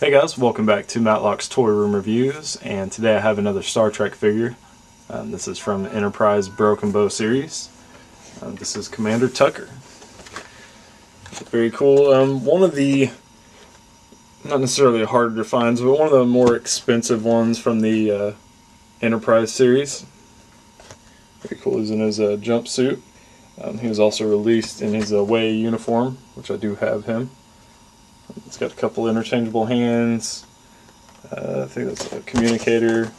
Hey guys, welcome back to Matlock's Toy Room Reviews, and today I have another Star Trek figure. This is from the Enterprise Broken Bow series. This is Commander Tucker. Very cool. One of the, not necessarily harder to find, but one of the more expensive ones from the Enterprise series. Very cool. He's in his jumpsuit. He was also released in his away uniform, which I do have him. It's got a couple interchangeable hands. I think that's a communicator.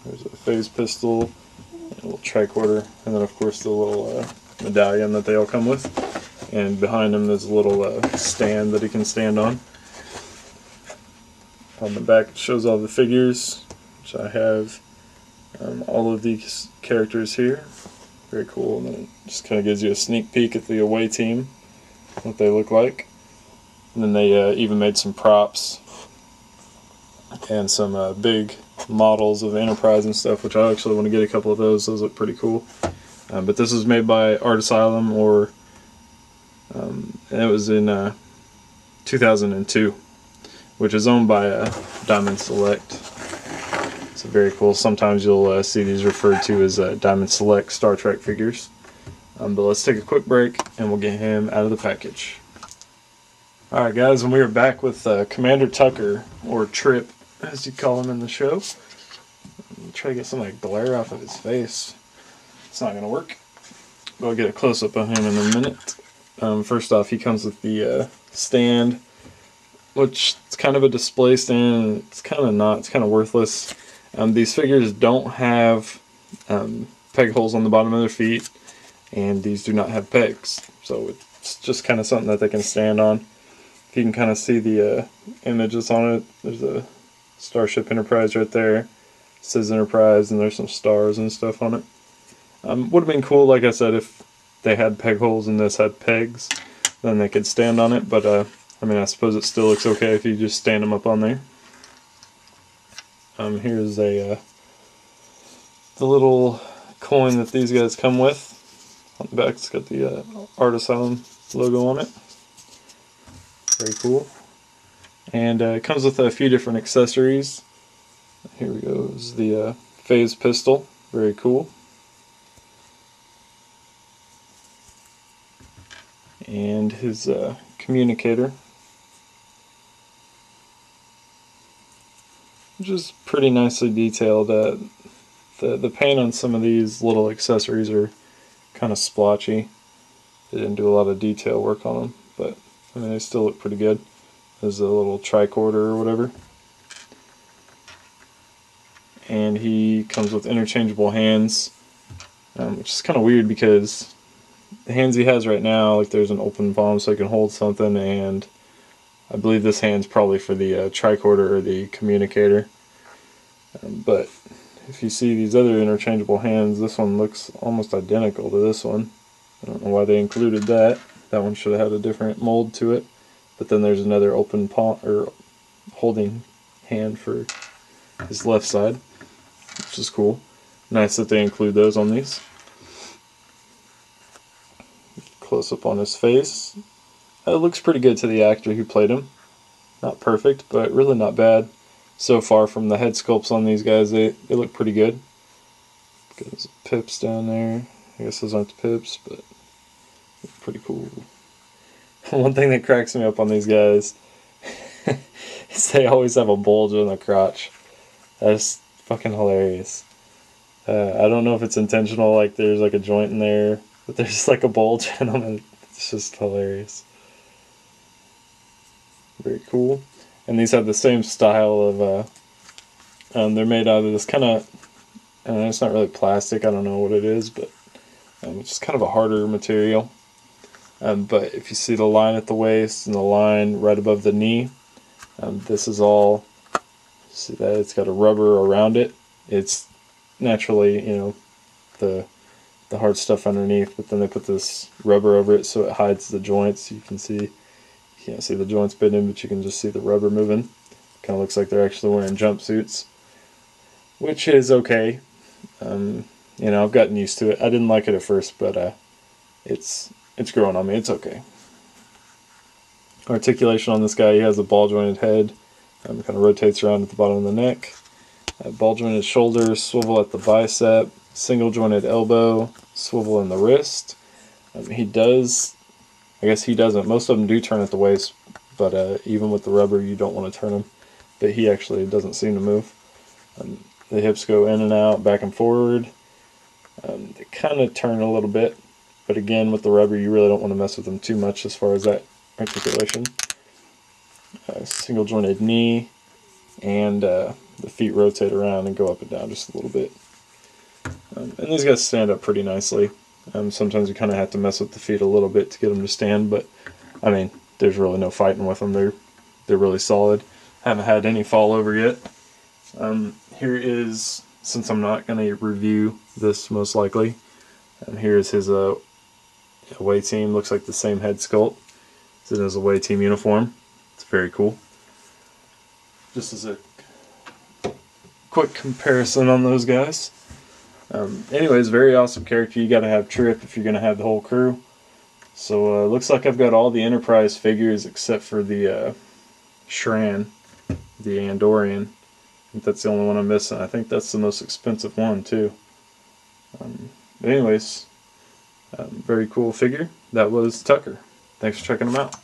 There's a phase pistol, a little tricorder, and then of course the little medallion that they all come with. And behind him there's a little stand that he can stand on. On the back it shows all the figures, which I have all of these characters here. Very cool, and then it just kind of gives you a sneak peek at the away team, what they look like. And then they even made some props and some big models of Enterprise and stuff, which I actually want to get a couple of those. Those look pretty cool. But this was made by Art Asylum, and it was in 2002, which is owned by Diamond Select. So very cool. Sometimes you'll see these referred to as Diamond Select Star Trek figures. But let's take a quick break and we'll get him out of the package. Alright guys, and we are back with Commander Tucker, or Trip, as you call him in the show. Try to get some like glare off of his face. It's not going to work. But I'll get a close-up on him in a minute. First off, he comes with the stand, which is kind of a display stand. It's kind of not. It's kind of worthless. These figures don't have peg holes on the bottom of their feet, and these do not have pegs. So it's just kind of something that they can stand on. You can kind of see the images on it. There's a Starship Enterprise right there. It says Enterprise, and there's some stars and stuff on it. Would have been cool, like I said, if they had peg holes and this had pegs, then they could stand on it. But I mean, I suppose it still looks okay if you just stand them up on there. Here's the little coin that these guys come with. On the back, it's got the Art Asylum logo on it. Very cool. And it comes with a few different accessories. Here we go, is the phase pistol. Very cool. And his communicator, which is pretty nicely detailed. The paint on some of these little accessories are kind of splotchy. They didn't do a lot of detail work on them, but I mean, they still look pretty good. There's a little tricorder or whatever. And he comes with interchangeable hands, which is kind of weird because the hands he has right now, like there's an open palm so he can hold something, and I believe this hand's probably for the tricorder or the communicator. But if you see these other interchangeable hands, this one looks almost identical to this one. I don't know why they included that. That one should have had a different mold to it. But then there's another open palm or holding hand for his left side, which is cool. Nice that they include those on these. Close up on his face. It looks pretty good to the actor who played him. Not perfect, but really not bad. So far from the head sculpts on these guys, they look pretty good. There's pips down there. I guess those aren't the pips, but pretty cool. One thing that cracks me up on these guys is they always have a bulge in the crotch. That's fucking hilarious. I don't know if it's intentional, like there's like a joint in there, but there's just like a bulge in them, and it's just hilarious. Very cool. And these have the same style of, they're made out of this kind of, it's not really plastic, I don't know what it is, but it's just kind of a harder material. But if you see the line at the waist and the line right above the knee, this is all, see that it's got a rubber around it. It's naturally, you know, the hard stuff underneath, but then they put this rubber over it so it hides the joints. You can see, you can't see the joints bending, but you can just see the rubber moving. Kind of looks like they're actually wearing jumpsuits, which is okay. You know, I've gotten used to it. I didn't like it at first, but it's growing on me. It's okay. Articulation on this guy, he has a ball jointed head. Kind of rotates around at the bottom of the neck. Ball jointed shoulder, swivel at the bicep, single jointed elbow, swivel in the wrist. He does, I guess he doesn't. Most of them do turn at the waist, but even with the rubber, you don't want to turn them. But he actually doesn't seem to move. The hips go in and out, back and forward. They kind of turn a little bit, but again, with the rubber, you really don't want to mess with them too much as far as that articulation. Single jointed knee, and the feet rotate around and go up and down just a little bit. And these guys stand up pretty nicely. Sometimes you kind of have to mess with the feet a little bit to get them to stand, but I mean, there's really no fighting with them. They're really solid. Haven't had any fall over yet. Here is, since I'm not going to review this most likely, here's his away team. Looks like the same head sculpt. It's in his away team uniform. It's very cool. Just as a quick comparison on those guys. Anyways, very awesome character. You got to have Trip if you're going to have the whole crew. So looks like I've got all the Enterprise figures except for the Shran, the Andorian. I think that's the only one I'm missing. I think that's the most expensive one too. But anyways, very cool figure. That was Tucker. Thanks for checking him out.